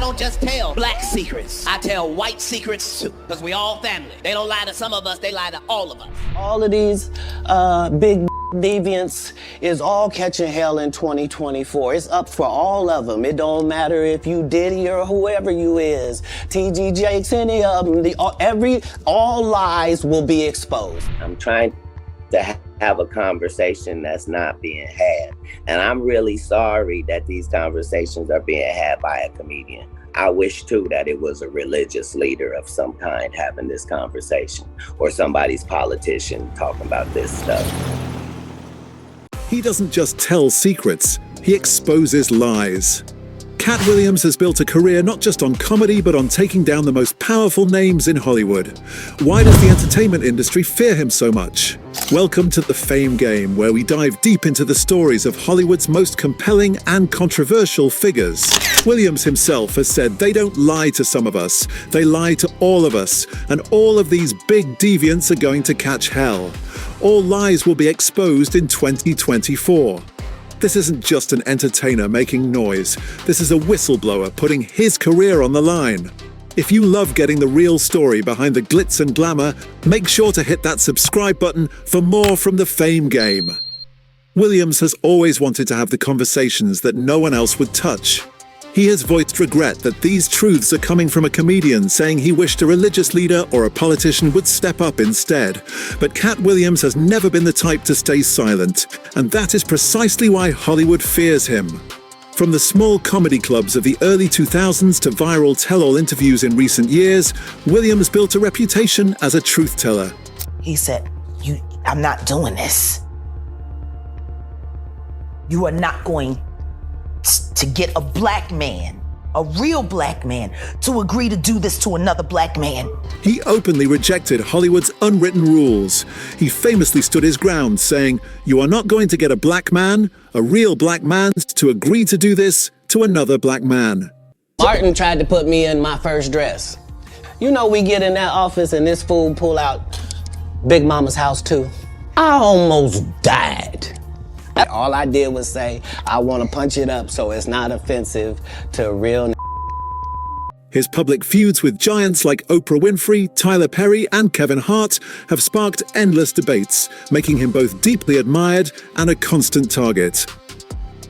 don't just tell black secrets. I tell white secrets too, because we all family. They don't lie to some of us, they lie to all of us. All of these big deviants is all catching hell in 2024. It's up for all of them. It don't matter if you Diddy or whoever you is. TG Jakes, any of them. All lies will be exposed. I'm trying to have a conversation that's not being had. And I'm really sorry that these conversations are being had by a comedian. I wish too that it was a religious leader of some kind having this conversation, or somebody's politician talking about this stuff. He doesn't just tell secrets, he exposes lies. Katt Williams has built a career not just on comedy, but on taking down the most powerful names in Hollywood. Why does the entertainment industry fear him so much? Welcome to The Fame Game, where we dive deep into the stories of Hollywood's most compelling and controversial figures. Williams himself has said they don't lie to some of us, they lie to all of us, and all of these big deviants are going to catch hell. All lies will be exposed in 2024. This isn't just an entertainer making noise. This is a whistleblower putting his career on the line. If you love getting the real story behind the glitz and glamour, make sure to hit that subscribe button for more from The Fame Game. Williams has always wanted to have the conversations that no one else would touch. He has voiced regret that these truths are coming from a comedian saying he wished a religious leader or a politician would step up instead. But Katt Williams has never been the type to stay silent, and that is precisely why Hollywood fears him. From the small comedy clubs of the early 2000s to viral tell-all interviews in recent years, Williams built a reputation as a truth-teller. He said, I'm not doing this. You are not going to get a black man, a real black man, to agree to do this to another black man. He openly rejected Hollywood's unwritten rules. He famously stood his ground, saying, "You are not going to get a black man, a real black man, to agree to do this to another black man." Martin tried to put me in my first dress. You know, we get in that office and this fool pull out Big Mama's house too. I almost died. All I did was say, I want to punch it up so it's not offensive to real. His public feuds with giants like Oprah Winfrey, Tyler Perry, and Kevin Hart have sparked endless debates, making him both deeply admired and a constant target.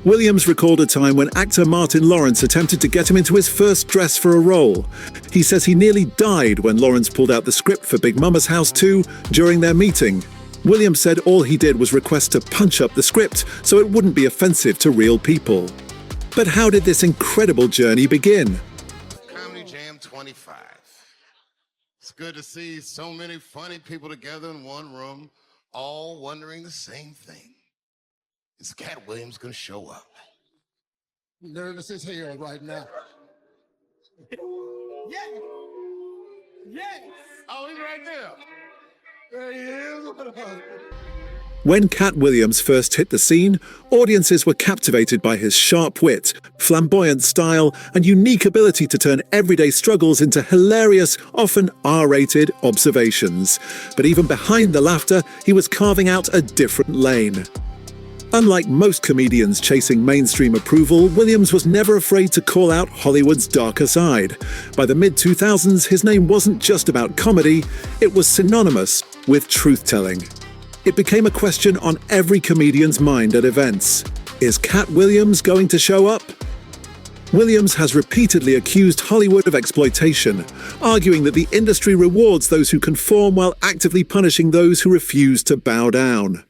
Williams recalled a time when actor Martin Lawrence attempted to get him into his first dress for a role. He says he nearly died when Lawrence pulled out the script for Big Mama's House 2 during their meeting. Williams said all he did was request to punch up the script so it wouldn't be offensive to real people. But how did this incredible journey begin? Comedy Jam 25. It's good to see so many funny people together in one room, all wondering the same thing. Is Katt Williams gonna show up? I'm nervous as hell right now. Yes! Yes! Oh, he's right there. There he is. When Katt Williams first hit the scene, audiences were captivated by his sharp wit, flamboyant style, and unique ability to turn everyday struggles into hilarious, often R-rated observations. But even behind the laughter, he was carving out a different lane. Unlike most comedians chasing mainstream approval, Williams was never afraid to call out Hollywood's darker side. By the mid-2000s, his name wasn't just about comedy, it was synonymous with truth-telling. It became a question on every comedian's mind at events. Is Katt Williams going to show up? Williams has repeatedly accused Hollywood of exploitation, arguing that the industry rewards those who conform while actively punishing those who refuse to bow down.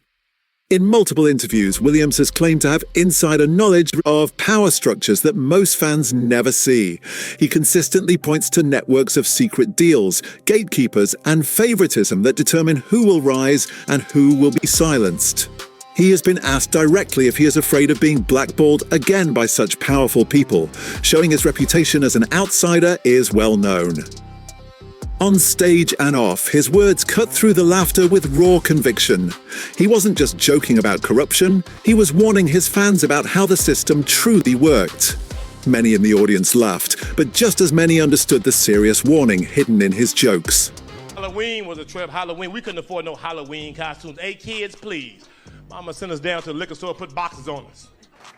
In multiple interviews, Williams has claimed to have insider knowledge of power structures that most fans never see. He consistently points to networks of secret deals, gatekeepers, and favoritism that determine who will rise and who will be silenced. He has been asked directly if he is afraid of being blackballed again by such powerful people, showing his reputation as an outsider is well known. On stage and off, his words cut through the laughter with raw conviction. He wasn't just joking about corruption, he was warning his fans about how the system truly worked. Many in the audience laughed, but just as many understood the serious warning hidden in his jokes. Halloween was a trip. Halloween, we couldn't afford no Halloween costumes. Hey kids, please. Mama sent us down to the liquor store, put boxes on us.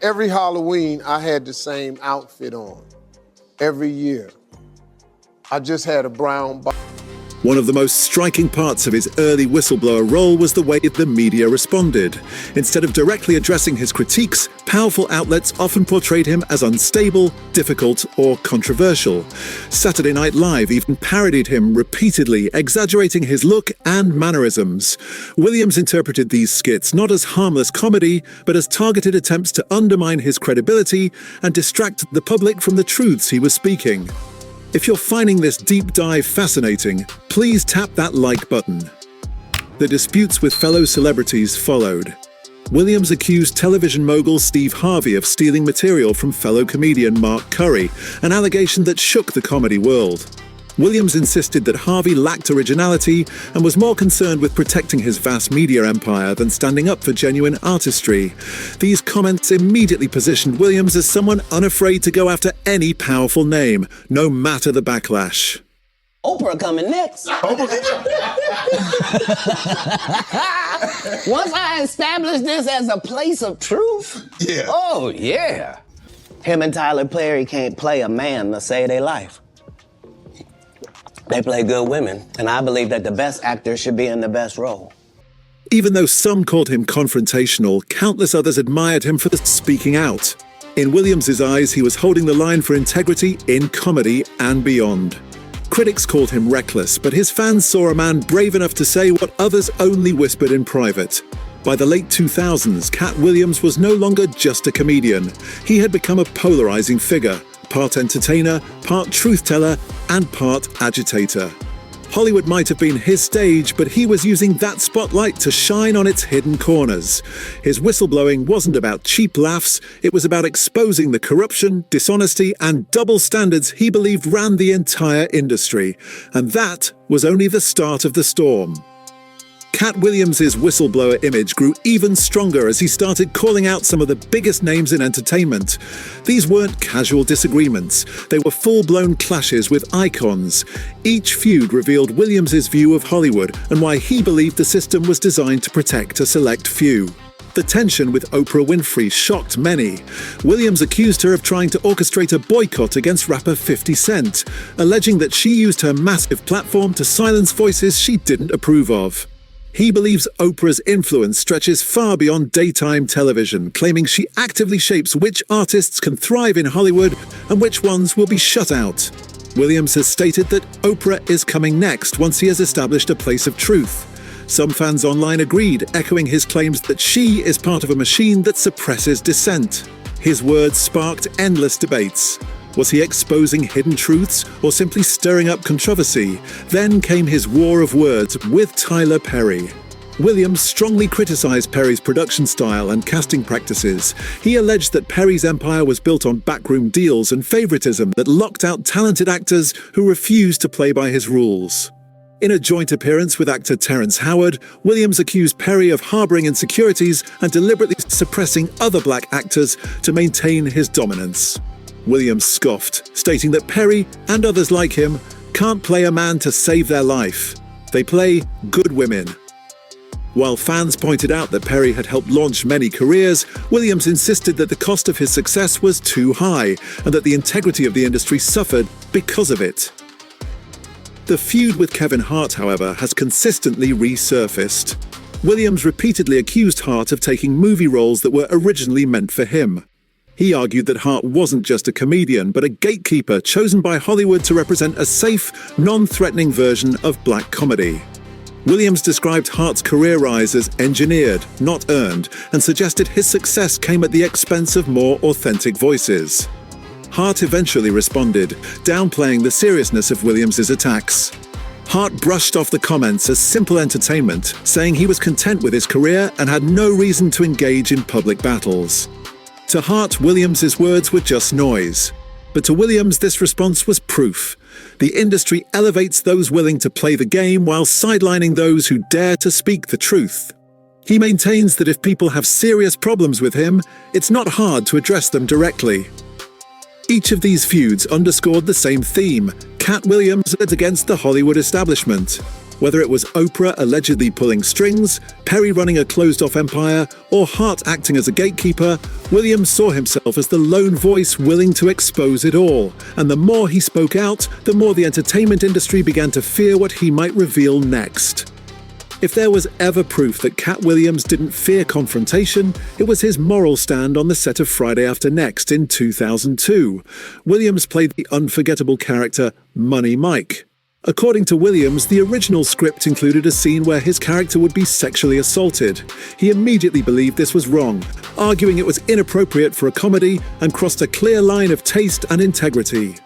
Every Halloween, I had the same outfit on. every year. I just had a brown box. One of the most striking parts of his early whistleblower role was the way the media responded. Instead of directly addressing his critiques, powerful outlets often portrayed him as unstable, difficult, or controversial. Saturday Night Live even parodied him repeatedly, exaggerating his look and mannerisms. Williams interpreted these skits not as harmless comedy, but as targeted attempts to undermine his credibility and distract the public from the truths he was speaking. If you're finding this deep dive fascinating, please tap that like button. The disputes with fellow celebrities followed. Williams accused television mogul Steve Harvey of stealing material from fellow comedian Mark Curry, an allegation that shook the comedy world. Williams insisted that Harvey lacked originality and was more concerned with protecting his vast media empire than standing up for genuine artistry. These comments immediately positioned Williams as someone unafraid to go after any powerful name, no matter the backlash. Oprah coming next. Once I establish this as a place of truth, oh yeah. Him and Tyler Perry can't play a man to save their life. They play good women, and I believe that the best actor should be in the best role. Even though some called him confrontational, countless others admired him for the speaking out. In Williams' eyes, he was holding the line for integrity in comedy and beyond. Critics called him reckless, but his fans saw a man brave enough to say what others only whispered in private. By the late 2000s, Katt Williams was no longer just a comedian. He had become a polarizing figure, part entertainer, part truth-teller, and part agitator. Hollywood might have been his stage, but he was using that spotlight to shine on its hidden corners. His whistleblowing wasn't about cheap laughs, it was about exposing the corruption, dishonesty, and double standards he believed ran the entire industry. And that was only the start of the storm. Katt Williams' whistleblower image grew even stronger as he started calling out some of the biggest names in entertainment. These weren't casual disagreements. They were full-blown clashes with icons. Each feud revealed Williams' view of Hollywood and why he believed the system was designed to protect a select few. The tension with Oprah Winfrey shocked many. Williams accused her of trying to orchestrate a boycott against rapper 50 Cent, alleging that she used her massive platform to silence voices she didn't approve of. He believes Oprah's influence stretches far beyond daytime television, claiming she actively shapes which artists can thrive in Hollywood and which ones will be shut out. Williams has stated that Oprah is coming next once he has established a place of truth. Some fans online agreed, echoing his claims that she is part of a machine that suppresses dissent. His words sparked endless debates. Was he exposing hidden truths or simply stirring up controversy? Then came his war of words with Tyler Perry. Williams strongly criticized Perry's production style and casting practices. He alleged that Perry's empire was built on backroom deals and favoritism that locked out talented actors who refused to play by his rules. In a joint appearance with actor Terrence Howard, Williams accused Perry of harboring insecurities and deliberately suppressing other black actors to maintain his dominance. Williams scoffed, stating that Perry, and others like him, can't play a man to save their life. They play good women. While fans pointed out that Perry had helped launch many careers, Williams insisted that the cost of his success was too high, and that the integrity of the industry suffered because of it. The feud with Kevin Hart, however, has consistently resurfaced. Williams repeatedly accused Hart of taking movie roles that were originally meant for him. He argued that Hart wasn't just a comedian, but a gatekeeper chosen by Hollywood to represent a safe, non-threatening version of black comedy. Williams described Hart's career rise as engineered, not earned, and suggested his success came at the expense of more authentic voices. Hart eventually responded, downplaying the seriousness of Williams' attacks. Hart brushed off the comments as simple entertainment, saying he was content with his career and had no reason to engage in public battles. To Hart, Williams' words were just noise. But to Williams, this response was proof. The industry elevates those willing to play the game while sidelining those who dare to speak the truth. He maintains that if people have serious problems with him, it's not hard to address them directly. Each of these feuds underscored the same theme: Katt Williams against the Hollywood establishment. Whether it was Oprah allegedly pulling strings, Perry running a closed-off empire, or Hart acting as a gatekeeper, Williams saw himself as the lone voice willing to expose it all. And the more he spoke out, the more the entertainment industry began to fear what he might reveal next. If there was ever proof that Katt Williams didn't fear confrontation, it was his moral stand on the set of Friday After Next in 2002. Williams played the unforgettable character Money Mike. According to Williams, the original script included a scene where his character would be sexually assaulted. He immediately believed this was wrong, arguing it was inappropriate for a comedy and crossed a clear line of taste and integrity.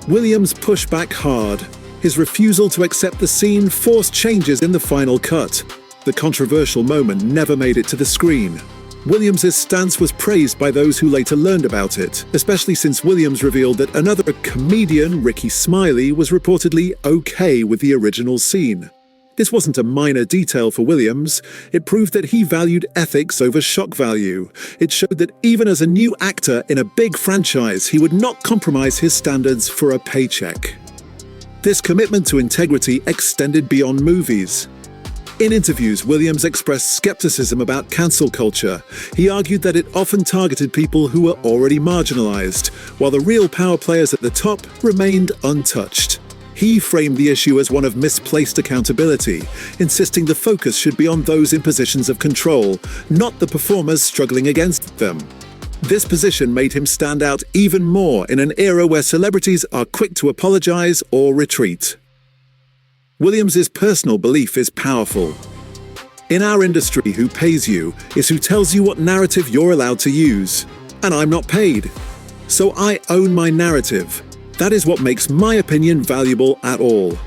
Williams pushed back hard. His refusal to accept the scene forced changes in the final cut. The controversial moment never made it to the screen. Williams' stance was praised by those who later learned about it, especially since Williams revealed that another comedian, Ricky Smiley, was reportedly okay with the original scene. This wasn't a minor detail for Williams. It proved that he valued ethics over shock value. It showed that even as a new actor in a big franchise, he would not compromise his standards for a paycheck. This commitment to integrity extended beyond movies. In interviews, Williams expressed skepticism about cancel culture. He argued that it often targeted people who were already marginalized, while the real power players at the top remained untouched. He framed the issue as one of misplaced accountability, insisting the focus should be on those in positions of control, not the performers struggling against them. This position made him stand out even more in an era where celebrities are quick to apologize or retreat. Williams's personal belief is powerful. In our industry, who pays you is who tells you what narrative you're allowed to use. And I'm not paid. So I own my narrative. That is what makes my opinion valuable at all.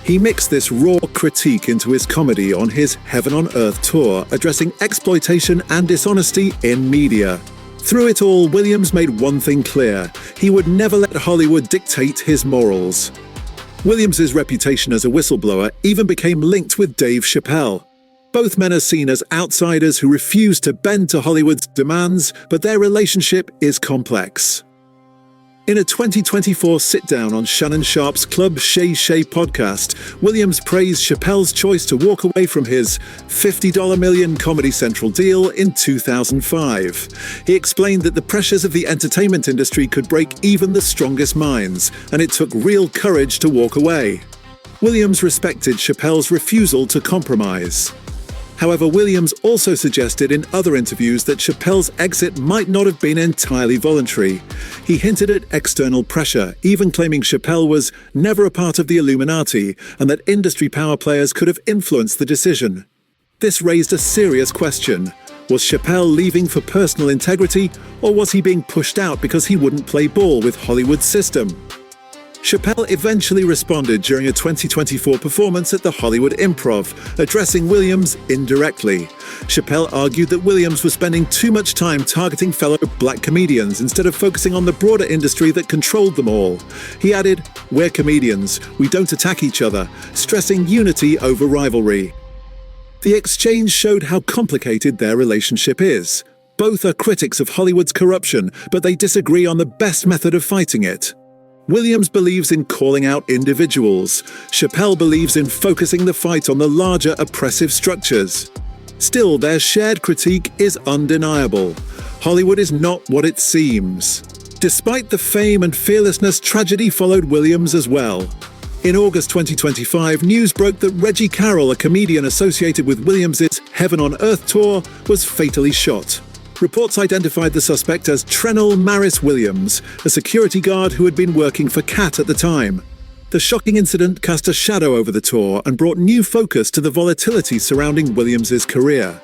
He mixed this raw critique into his comedy on his Heaven on Earth tour, addressing exploitation and dishonesty in media. Through it all, Williams made one thing clear: he would never let Hollywood dictate his morals. Williams's reputation as a whistleblower even became linked with Dave Chapelle. Both men are seen as outsiders who refuse to bend to Hollywood's demands, but their relationship is complex. In a 2024 sit-down on Shannon Sharp's Club Shay Shay podcast, Williams praised Chapelle's choice to walk away from his $50 million Comedy Central deal in 2005. He explained that the pressures of the entertainment industry could break even the strongest minds, and it took real courage to walk away. Williams respected Chapelle's refusal to compromise. However, Williams also suggested in other interviews that Chapelle's exit might not have been entirely voluntary. He hinted at external pressure, even claiming Chapelle was never a part of the Illuminati and that industry power players could have influenced the decision. This raised a serious question. Was Chapelle leaving for personal integrity, or was he being pushed out because he wouldn't play ball with Hollywood's system? Chapelle eventually responded during a 2024 performance at the Hollywood Improv, addressing Williams indirectly. Chapelle argued that Williams was spending too much time targeting fellow black comedians instead of focusing on the broader industry that controlled them all. He added, "We're comedians, we don't attack each other," stressing unity over rivalry. The exchange showed how complicated their relationship is. Both are critics of Hollywood's corruption, but they disagree on the best method of fighting it. Williams believes in calling out individuals. Chapelle believes in focusing the fight on the larger oppressive structures. Still, their shared critique is undeniable. Hollywood is not what it seems. Despite the fame and fearlessness, tragedy followed Williams as well. In August 2025, news broke that Reggie Carroll, a comedian associated with Williams' Heaven on Earth tour, was fatally shot. Reports identified the suspect as Trenell Maris Williams, a security guard who had been working for Katt at the time. The shocking incident cast a shadow over the tour and brought new focus to the volatility surrounding Williams' career.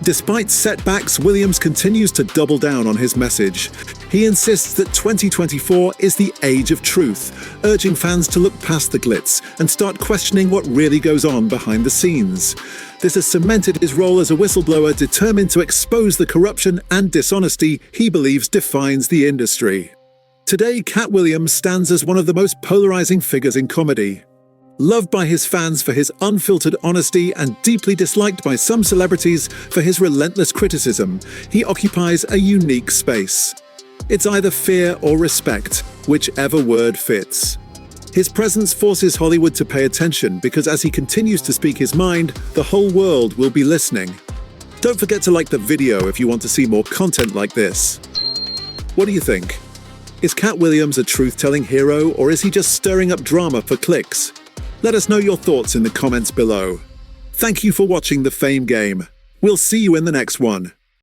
Despite setbacks, Williams continues to double down on his message. He insists that 2024 is the age of truth, urging fans to look past the glitz and start questioning what really goes on behind the scenes. This has cemented his role as a whistleblower determined to expose the corruption and dishonesty he believes defines the industry. Today, Katt Williams stands as one of the most polarizing figures in comedy. Loved by his fans for his unfiltered honesty and deeply disliked by some celebrities for his relentless criticism, he occupies a unique space. It's either fear or respect, whichever word fits. His presence forces Hollywood to pay attention because as he continues to speak his mind, the whole world will be listening. Don't forget to like the video if you want to see more content like this. What do you think? Is Katt Williams a truth-telling hero, or is he just stirring up drama for clicks? Let us know your thoughts in the comments below. Thank you for watching The Fame Game. We'll see you in the next one.